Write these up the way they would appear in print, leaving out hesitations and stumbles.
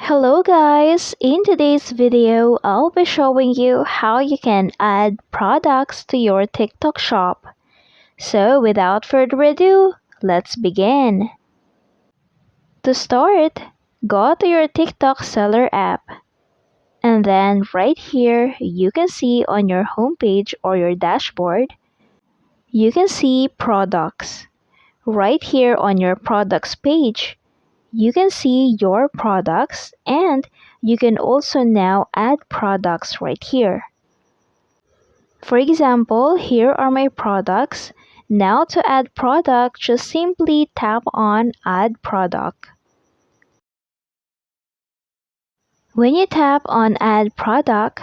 Hello guys! In today's video, I'll be showing you how you can add products to your TikTok shop. So without further ado, let's begin. To start, go to your TikTok seller app. And then right here, you can see on your homepage or your dashboard, you can see products. Right here on your products page, you can see your products and you can also now add products right here. For example, here are my products. Now to add product, just simply tap on add product. When you tap on add product,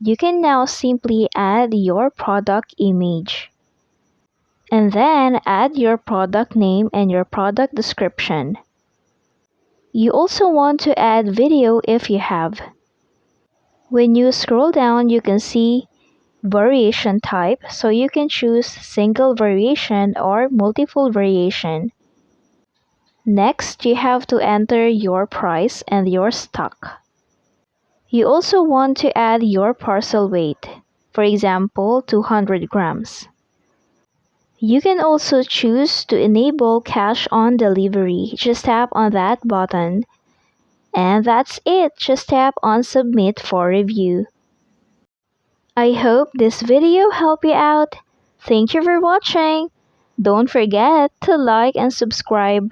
you can now simply add your product image. And then add your product name and your product description. You also want to add video if you have. When you scroll down, you can see variation type, so you can choose single variation or multiple variation. Next, you have to enter your price and your stock. You also want to add your parcel weight, for example, 200 grams. You can also choose to enable cash on delivery. Just tap on that button. And that's it. Just tap on submit for review. I hope this video helped you out. Thank you for watching. Don't forget to like and subscribe.